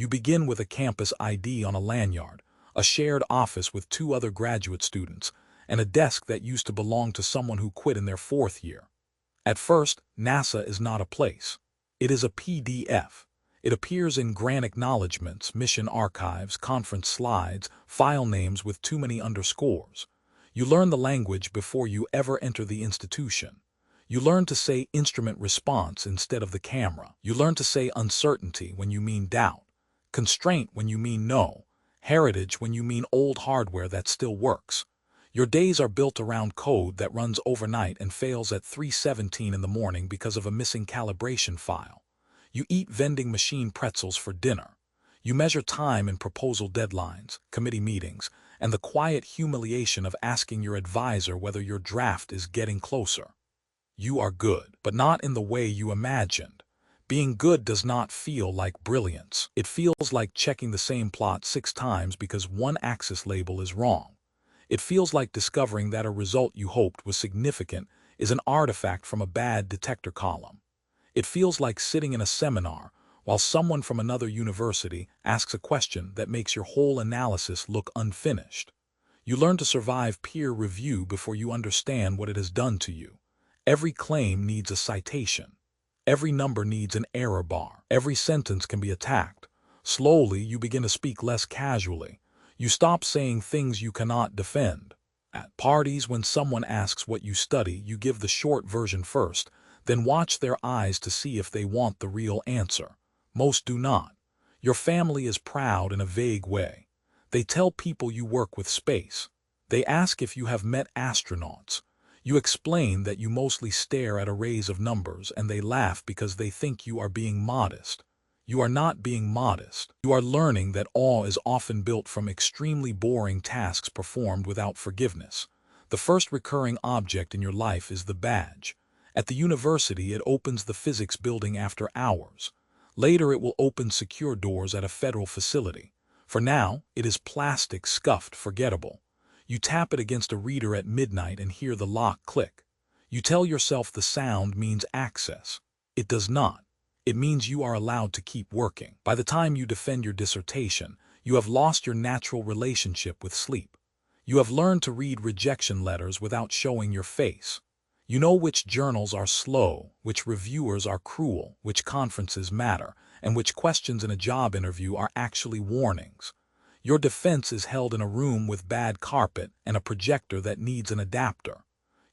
You begin with a campus ID on a lanyard, a shared office with 2 other graduate students, and a desk that used to belong to someone who quit in their 4th year. At first, NASA is not a place. It is a PDF. It appears in grant acknowledgments, mission archives, conference slides, file names with too many underscores. You learn the language before you ever enter the institution. You learn to say instrument response instead of the camera. You learn to say uncertainty when you mean doubt, constraint when you mean no, heritage when you mean old hardware that still works. Your days are built around code that runs overnight and fails at 3:17 in the morning because of a missing calibration file. You eat vending machine pretzels for dinner. You measure time in proposal deadlines, committee meetings, and the quiet humiliation of asking your advisor whether your draft is getting closer. You are good, but not in the way you imagined. Being good does not feel like brilliance. It feels like checking the same plot 6 times because one axis label is wrong. It feels like discovering that a result you hoped was significant is an artifact from a bad detector column. It feels like sitting in a seminar while someone from another university asks a question that makes your whole analysis look unfinished. You learn to survive peer review before you understand what it has done to you. Every claim needs a citation. Every number needs an error bar. Every sentence can be attacked. Slowly, you begin to speak less casually. You stop saying things you cannot defend. At parties, when someone asks what you study, you give the short version first, then watch their eyes to see if they want the real answer. Most do not. Your family is proud in a vague way. They tell people you work with space. They ask if you have met astronauts. You explain that you mostly stare at arrays of numbers, and they laugh because they think you are being modest. You are not being modest. You are learning that awe is often built from extremely boring tasks performed without forgiveness. The first recurring object in your life is the badge. At the university, it opens the physics building after hours. Later, it will open secure doors at a federal facility. For now, it is plastic, scuffed, forgettable. You tap it against a reader at midnight and hear the lock click. You tell yourself the sound means access. It does not. It means you are allowed to keep working. By the time you defend your dissertation, you have lost your natural relationship with sleep. You have learned to read rejection letters without showing your face. You know which journals are slow, which reviewers are cruel, which conferences matter, and which questions in a job interview are actually warnings. Your defense is held in a room with bad carpet and a projector that needs an adapter.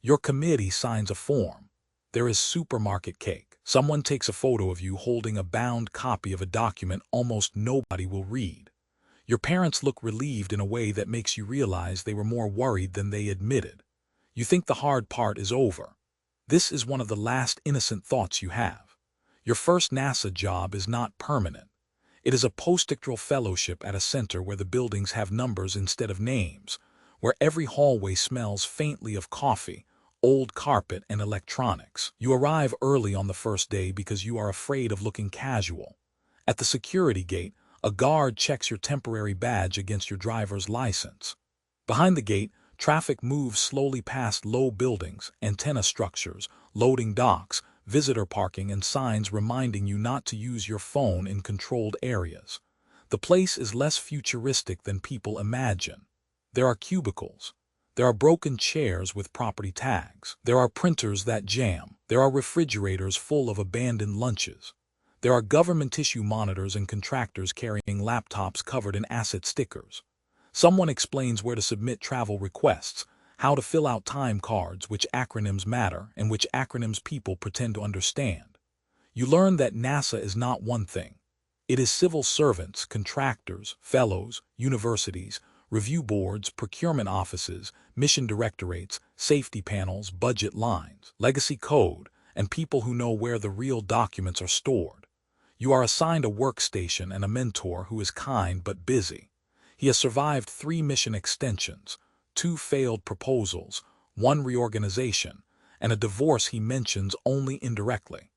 Your committee signs a form. There is supermarket cake. Someone takes a photo of you holding a bound copy of a document almost nobody will read. Your parents look relieved in a way that makes you realize they were more worried than they admitted. You think the hard part is over. This is one of the last innocent thoughts you have. Your first NASA job is not permanent. It is a postdoctoral fellowship at a center where the buildings have numbers instead of names, where every hallway smells faintly of coffee, old carpet, and electronics. You arrive early on the first day because you are afraid of looking casual. At the security gate, a guard checks your temporary badge against your driver's license. Behind the gate, traffic moves slowly past low buildings, antenna structures, loading docks, visitor parking, and signs reminding you not to use your phone in controlled areas. The place is less futuristic than people imagine. There are cubicles. There are broken chairs with property tags. There are printers that jam. There are refrigerators full of abandoned lunches. There are government issue monitors and contractors carrying laptops covered in asset stickers. Someone explains where to submit travel requests, how to fill out time cards, which acronyms matter, and which acronyms people pretend to understand. You learn that NASA is not one thing. It is civil servants, contractors, fellows, universities, review boards, procurement offices, mission directorates, safety panels, budget lines, legacy code, and people who know where the real documents are stored. You are assigned a workstation and a mentor who is kind but busy. He has survived 3 mission extensions, 2 failed proposals, 1 reorganization, and a divorce he mentions only indirectly.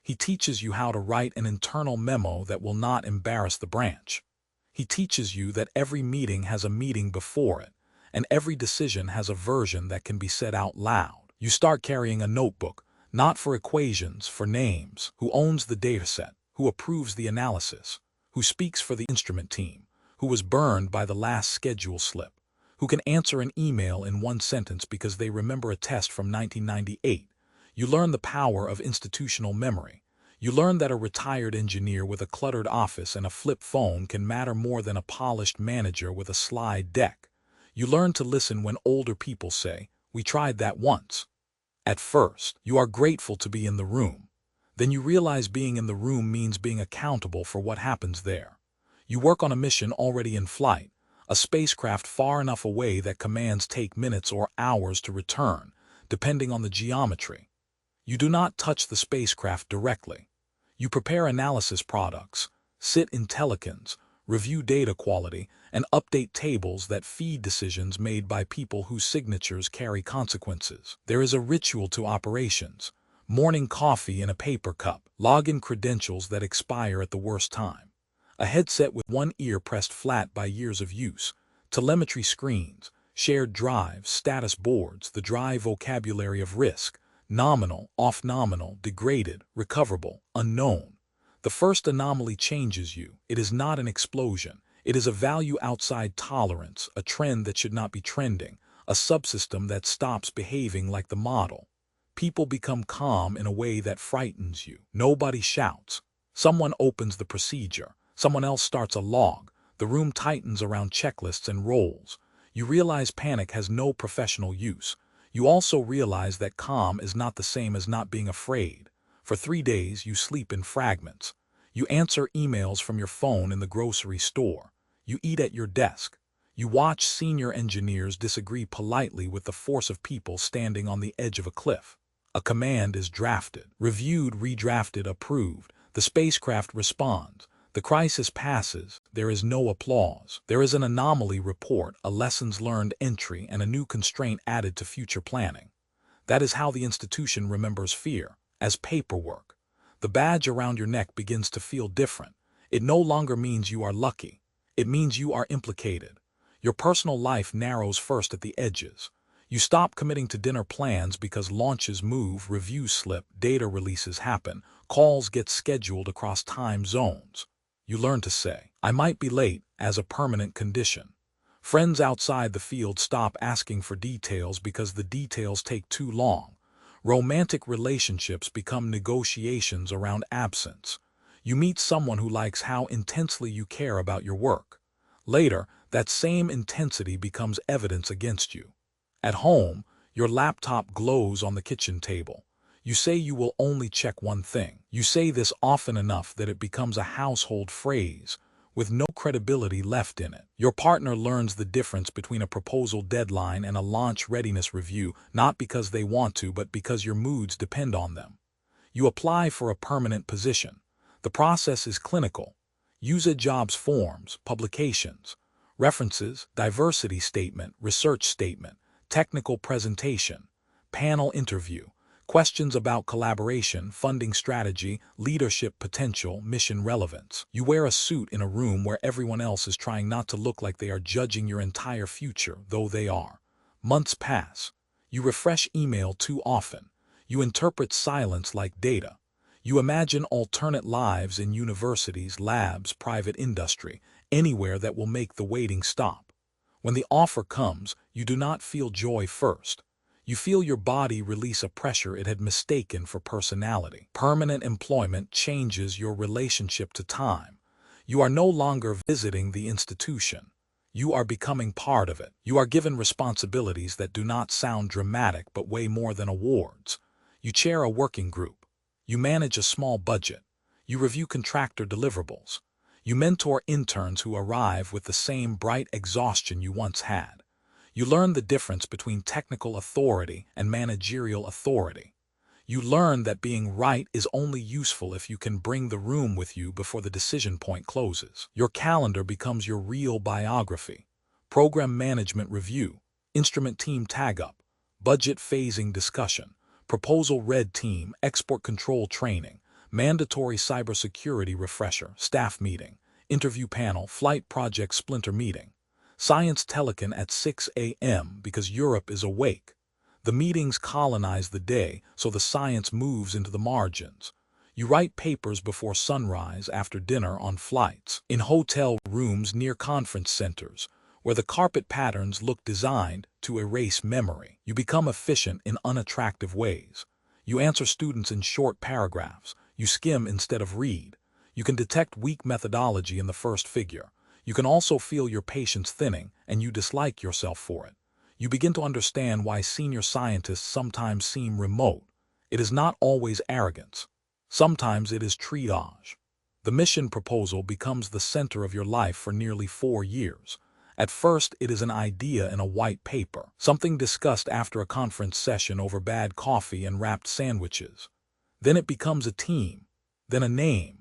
He teaches you how to write an internal memo that will not embarrass the branch. He teaches you that every meeting has a meeting before it, and every decision has a version that can be said out loud. You start carrying a notebook, not for equations, for names, who owns the dataset, who approves the analysis, who speaks for the instrument team, who was burned by the last schedule slip, who can answer an email in one sentence because they remember a test from 1998. You learn the power of institutional memory. You learn that a retired engineer with a cluttered office and a flip phone can matter more than a polished manager with a slide deck. You learn to listen when older people say, "We tried that once." At first, you are grateful to be in the room. Then you realize being in the room means being accountable for what happens there. You work on a mission already in flight, a spacecraft far enough away that commands take minutes or hours to return, depending on the geometry. You do not touch the spacecraft directly. You prepare analysis products, sit in telecons, review data quality, and update tables that feed decisions made by people whose signatures carry consequences. There is a ritual to operations: morning coffee in a paper cup, login credentials that expire at the worst time, a headset with one ear pressed flat by years of use, telemetry screens, shared drives, status boards, the dry vocabulary of risk: nominal, off-nominal, degraded, recoverable, unknown. The first anomaly changes you. It is not an explosion. It is a value outside tolerance, a trend that should not be trending, a subsystem that stops behaving like the model. People become calm in a way that frightens you. Nobody shouts. Someone opens the procedure. Someone else starts a log. The room tightens around checklists and roles. You realize panic has no professional use. You also realize that calm is not the same as not being afraid. For 3 days, you sleep in fragments. You answer emails from your phone in the grocery store. You eat at your desk. You watch senior engineers disagree politely with the force of people standing on the edge of a cliff. A command is drafted, reviewed, redrafted, approved. The spacecraft responds. The crisis passes. There is no applause. There is an anomaly report, a lessons learned entry, and a new constraint added to future planning. That is how the institution remembers fear, as paperwork. The badge around your neck begins to feel different. It no longer means you are lucky. It means you are implicated. Your personal life narrows first at the edges. You stop committing to dinner plans because launches move, reviews slip, data releases happen, calls get scheduled across time zones. You learn to say, "I might be late," as a permanent condition. Friends outside the field stop asking for details because the details take too long. Romantic relationships become negotiations around absence. You meet someone who likes how intensely you care about your work. Later, that same intensity becomes evidence against you. At home, your laptop glows on the kitchen table. You say you will only check one thing. You say this often enough that it becomes a household phrase, with no credibility left in it. Your partner learns the difference between a proposal deadline and a launch readiness review, not because they want to, but because your moods depend on them. You apply for a permanent position. The process is clinical. Use a jobs forms, publications, references, diversity statement, research statement, technical presentation, panel interview, questions about collaboration, funding strategy, leadership potential, mission relevance. You wear a suit in a room where everyone else is trying not to look like they are judging your entire future, though they are. Months pass. You refresh email too often. You interpret silence like data. You imagine alternate lives in universities, labs, private industry, anywhere that will make the waiting stop. When the offer comes, you do not feel joy first. You feel your body release a pressure it had mistaken for personality. Permanent employment changes your relationship to time. You are no longer visiting the institution. You are becoming part of it. You are given responsibilities that do not sound dramatic but weigh more than awards. You chair a working group. You manage a small budget. You review contractor deliverables. You mentor interns who arrive with the same bright exhaustion you once had. You learn the difference between technical authority and managerial authority. You learn that being right is only useful if you can bring the room with you before the decision point closes. Your calendar becomes your real biography. Program management review, instrument team tag-up, budget phasing discussion, proposal red team, export control training, mandatory cybersecurity refresher, staff meeting, interview panel, flight project splinter meeting. Science telecon at 6 a.m. because Europe is awake. The meetings colonize the day, so the science moves into the margins. You write papers before sunrise after dinner on flights, in hotel rooms near conference centers, where the carpet patterns look designed to erase memory. You become efficient in unattractive ways. You answer students in short paragraphs. You skim instead of read. You can detect weak methodology in the first figure. You can also feel your patience thinning, and you dislike yourself for it. You begin to understand why senior scientists sometimes seem remote. It is not always arrogance. Sometimes it is triage. The mission proposal becomes the center of your life for nearly 4 years. At first, it is an idea in a white paper, something discussed after a conference session over bad coffee and wrapped sandwiches. Then it becomes a team, then a name,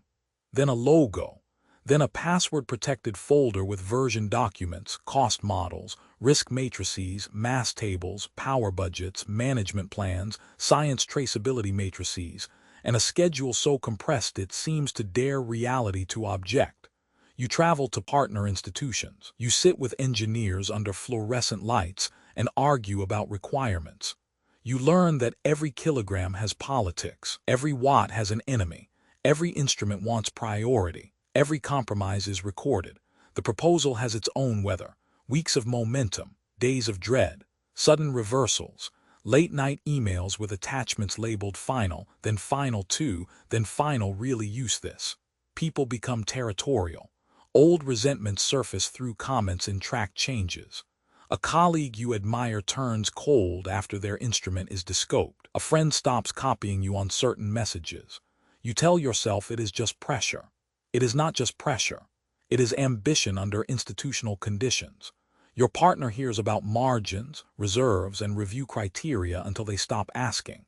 then a logo, then a password-protected folder with version documents, cost models, risk matrices, mass tables, power budgets, management plans, science traceability matrices, and a schedule so compressed it seems to dare reality to object. You travel to partner institutions. You sit with engineers under fluorescent lights and argue about requirements. You learn that every kilogram has politics, every watt has an enemy, every instrument wants priority, every compromise is recorded. The proposal has its own weather, weeks of momentum, days of dread, sudden reversals, late-night emails with attachments labeled final, then final 2, then final really use this. People become territorial. Old resentments surface through comments in track changes. A colleague you admire turns cold after their instrument is descoped. A friend stops copying you on certain messages. You tell yourself it is just pressure. It is not just pressure. It is ambition under institutional conditions. Your partner hears about margins, reserves, and review criteria until they stop asking.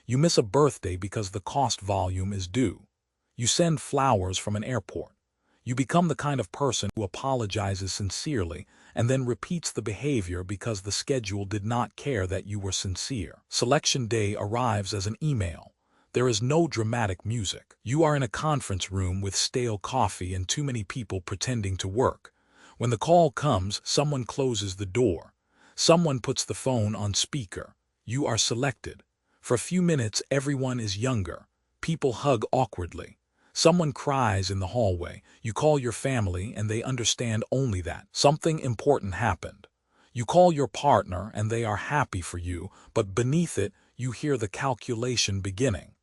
You miss a birthday because the cost volume is due. You send flowers from an airport. You become the kind of person who apologizes sincerely and then repeats the behavior because the schedule did not care that you were sincere. Selection day arrives as an email. There is no dramatic music. You are in a conference room with stale coffee and too many people pretending to work. When the call comes, someone closes the door. Someone puts the phone on speaker. You are selected. For a few minutes, everyone is younger. People hug awkwardly. Someone cries in the hallway. You call your family and they understand only that something important happened. You call your partner and they are happy for you, but beneath it, you hear the calculation beginning.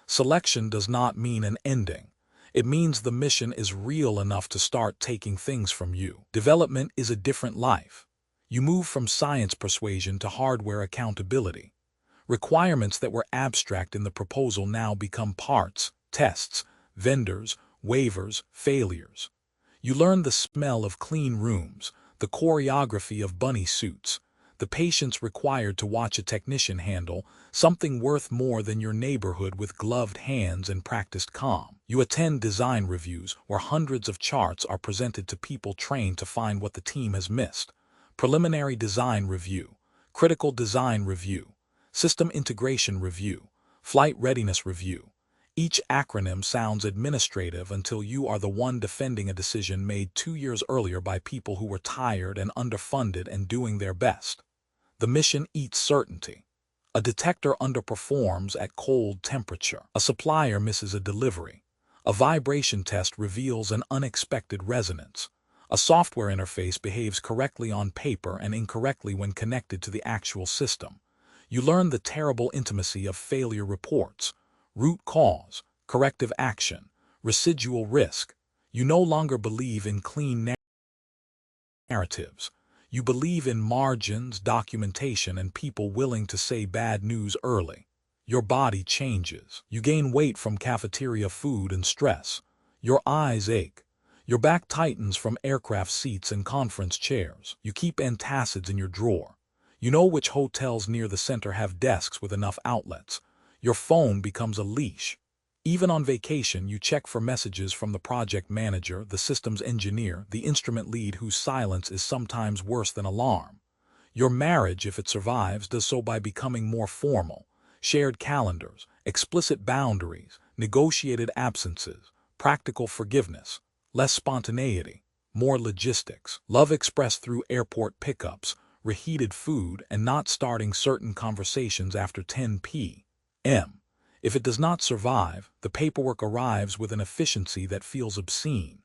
Selection does not mean an ending. It means the mission is real enough to start taking things from you. Development is a different life. You move from science persuasion to hardware accountability. Requirements that were abstract in the proposal now become parts, tests, vendors, waivers, failures. You learn the smell of clean rooms, the choreography of bunny suits, the patience required to watch a technician handle something worth more than your neighborhood with gloved hands and practiced calm. You attend design reviews where hundreds of charts are presented to people trained to find what the team has missed. Preliminary design review, critical design review, system integration review, flight readiness review. Each acronym sounds administrative until you are the one defending a decision made 2 years earlier by people who were tired and underfunded and doing their best. The mission eats certainty. A detector underperforms at cold temperature. A supplier misses a delivery. A vibration test reveals an unexpected resonance. A software interface behaves correctly on paper and incorrectly when connected to the actual system. You learn the terrible intimacy of failure reports. Root cause, corrective action, residual risk. You no longer believe in clean narratives. You believe in margins, documentation, and people willing to say bad news early. Your body changes. You gain weight from cafeteria food and stress. Your eyes ache. Your back tightens from aircraft seats and conference chairs. You keep antacids in your drawer. You know which hotels near the center have desks with enough outlets. Your phone becomes a leash. Even on vacation, you check for messages from the project manager, the systems engineer, the instrument lead whose silence is sometimes worse than alarm. Your marriage, if it survives, does so by becoming more formal. Shared calendars, explicit boundaries, negotiated absences, practical forgiveness, less spontaneity, more logistics, love expressed through airport pickups, reheated food, and not starting certain conversations after 10 p.m. If it does not survive, the paperwork arrives with an efficiency that feels obscene.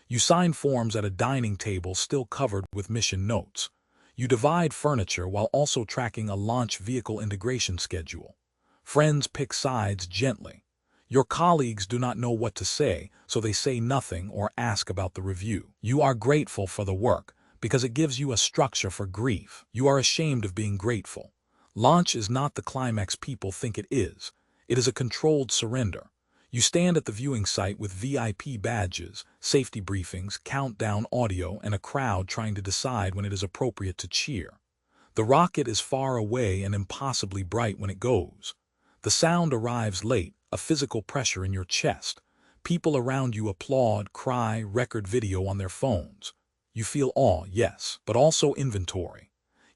You sign forms at a dining table still covered with mission notes. You divide furniture while also tracking a launch vehicle integration schedule. Friends pick sides gently. Your colleagues do not know what to say, so they say nothing or ask about the review. You are grateful for the work, because it gives you a structure for grief. You are ashamed of being grateful. Launch is not the climax people think it is. It is a controlled surrender. You stand at the viewing site with VIP badges, safety briefings, countdown audio, and a crowd trying to decide when it is appropriate to cheer. The rocket is far away and impossibly bright when it goes. The sound arrives late, a physical pressure in your chest. People around you applaud, cry, record video on their phones. You feel awe, yes, but also inventory.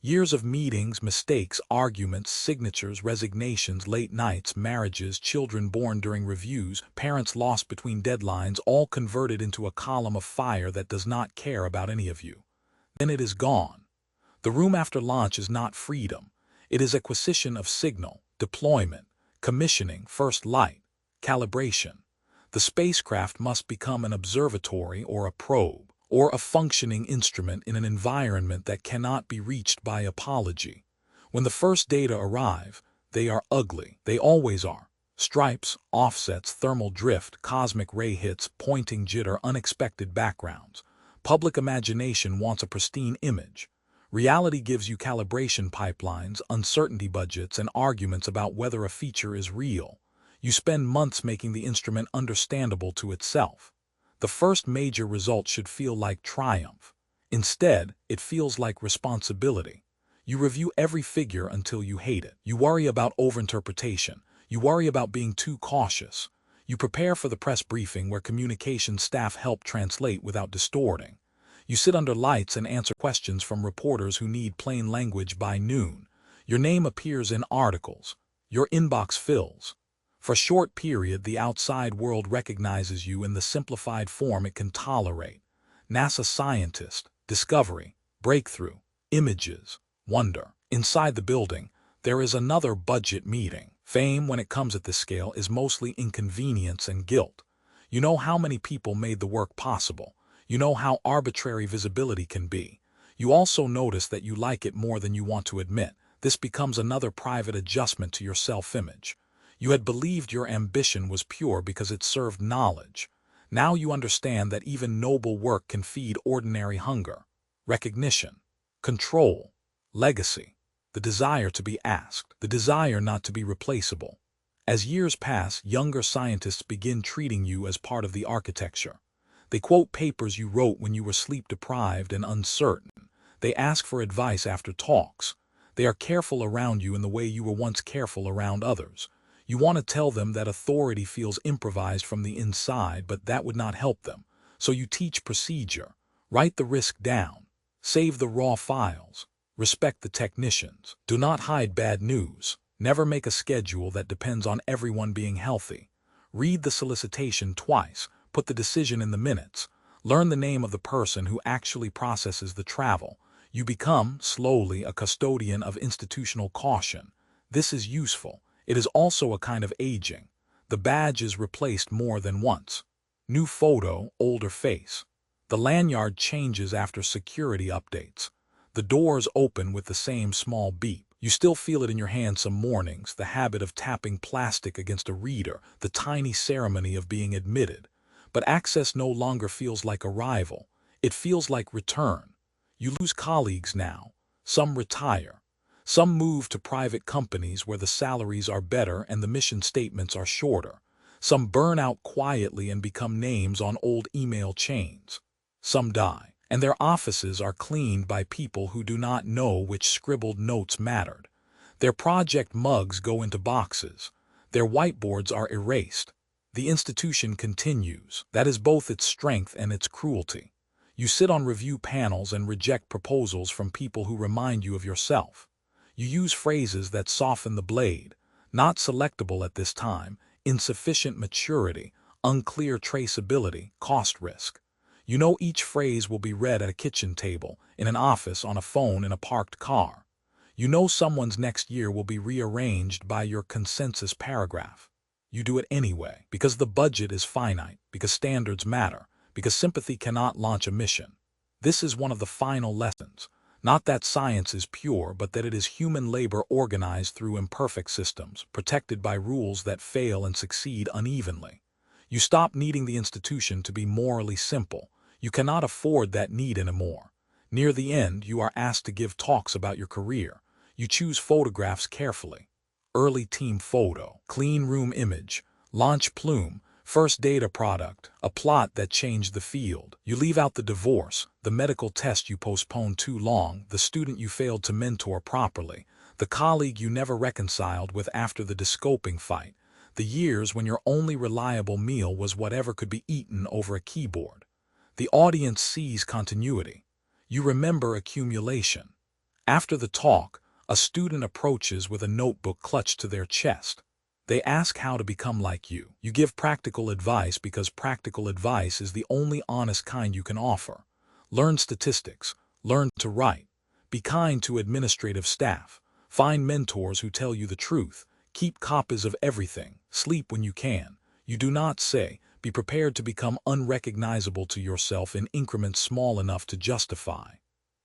Years of meetings, mistakes, arguments, signatures, resignations, late nights, marriages, children born during reviews, parents lost between deadlines, all converted into a column of fire that does not care about any of you. Then it is gone. The room after launch is not freedom. It is acquisition of signal, deployment, commissioning, first light, calibration. The spacecraft must become an observatory or a probe, or a functioning instrument in an environment that cannot be reached by apology. When the first data arrive, they are ugly. They always are. Stripes, offsets, thermal drift, cosmic ray hits, pointing jitter, unexpected backgrounds. Public imagination wants a pristine image. Reality gives you calibration pipelines, uncertainty budgets, and arguments about whether a feature is real. You spend months making the instrument understandable to itself. The first major result should feel like triumph. Instead, it feels like responsibility. You review every figure until you hate it. You worry about overinterpretation. You worry about being too cautious. You prepare for the press briefing where communication staff help translate without distorting. You sit under lights and answer questions from reporters who need plain language by noon. Your name appears in articles. Your inbox fills. For a short period, the outside world recognizes you in the simplified form it can tolerate. NASA scientist, discovery, breakthrough, images, wonder. Inside the building, there is another budget meeting. Fame, when it comes at this scale, is mostly inconvenience and guilt. You know how many people made the work possible. You know how arbitrary visibility can be. You also notice that you like it more than you want to admit. This becomes another private adjustment to your self-image. You had believed your ambition was pure because it served knowledge. Now you understand that even noble work can feed ordinary hunger. Recognition, control, legacy, the desire to be asked, the desire not to be replaceable. As years pass, younger scientists begin treating you as part of the architecture. They quote papers you wrote when you were sleep-deprived and uncertain. They ask for advice after talks. They are careful around you in the way you were once careful around others. You want to tell them that authority feels improvised from the inside, but that would not help them. So you teach procedure. Write the risk down. Save the raw files. Respect the technicians. Do not hide bad news. Never make a schedule that depends on everyone being healthy. Read the solicitation twice. Put the decision in the minutes. Learn the name of the person who actually processes the travel. You become, slowly, a custodian of institutional caution. This is useful. It is also a kind of aging. The badge is replaced more than once. New photo, older face. The lanyard changes after security updates. The doors open with the same small beep. You still feel it in your hand some mornings, the habit of tapping plastic against a reader, the tiny ceremony of being admitted. But access no longer feels like arrival. It feels like return. You lose colleagues now. Some retire. Some move to private companies where the salaries are better and the mission statements are shorter. Some burn out quietly and become names on old email chains. Some die, and their offices are cleaned by people who do not know which scribbled notes mattered. Their project mugs go into boxes. Their whiteboards are erased. The institution continues. That is both its strength and its cruelty. You sit on review panels and reject proposals from people who remind you of yourself. You use phrases that soften the blade. Not selectable at this time, insufficient maturity, unclear traceability, cost risk. You know each phrase will be read at a kitchen table, in an office, on a phone, in a parked car. You know someone's next year will be rearranged by your consensus paragraph. You do it anyway, because the budget is finite, because standards matter, because sympathy cannot launch a mission. This is one of the final lessons. Not that science is pure, but that it is human labor organized through imperfect systems, protected by rules that fail and succeed unevenly. You stop needing the institution to be morally simple. You cannot afford that need anymore. Near the end, you are asked to give talks about your career. You choose photographs carefully. Early team photo, clean room image, launch plume, first data product, a plot that changed the field. You leave out the divorce, the medical test you postponed too long, the student you failed to mentor properly, the colleague you never reconciled with after the descoping fight, the years when your only reliable meal was whatever could be eaten over a keyboard. The audience sees continuity. You remember accumulation. After the talk, a student approaches with a notebook clutched to their chest. They ask how to become like you. You give practical advice because practical advice is the only honest kind you can offer. Learn statistics. Learn to write. Be kind to administrative staff. Find mentors who tell you the truth. Keep copies of everything. Sleep when you can. You do not say, be prepared to become unrecognizable to yourself in increments small enough to justify.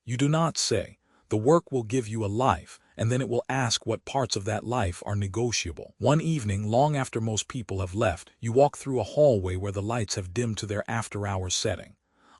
You do not say, the work will give you a life, and then it will ask what parts of that life are negotiable. One evening, long after most people have left, you walk through a hallway where the lights have dimmed to their after-hours setting.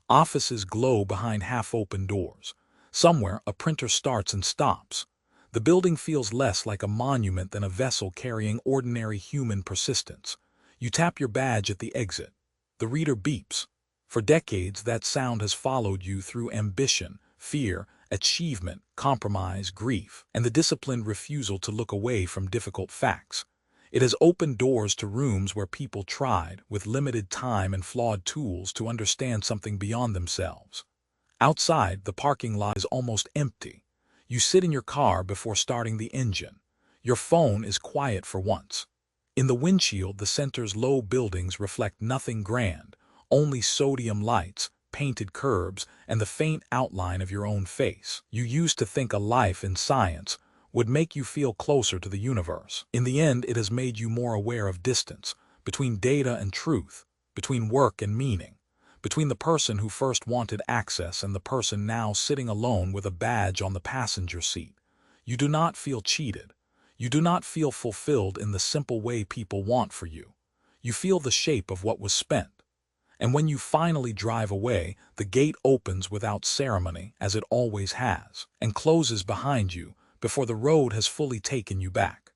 Offices glow behind half-open doors. Somewhere, a printer starts and stops. The building feels less like a monument than a vessel carrying ordinary human persistence. You tap your badge at the exit. The reader beeps. For decades, that sound has followed you through ambition, fear, achievement, compromise, grief, and the disciplined refusal to look away from difficult facts. It has opened doors to rooms where people tried, with limited time and flawed tools, to understand something beyond themselves. Outside, the parking lot is almost empty. You sit in your car before starting the engine. Your phone is quiet for once. In the windshield, the center's low buildings reflect nothing grand, only sodium lights, painted curbs, and the faint outline of your own face. You used to think a life in science would make you feel closer to the universe. In the end, it has made you more aware of distance, between data and truth, between work and meaning, between the person who first wanted access and the person now sitting alone with a badge on the passenger seat. You do not feel cheated. You do not feel fulfilled in the simple way people want for you. You feel the shape of what was spent. And when you finally drive away, the gate opens without ceremony, as it always has, and closes behind you before the road has fully taken you back.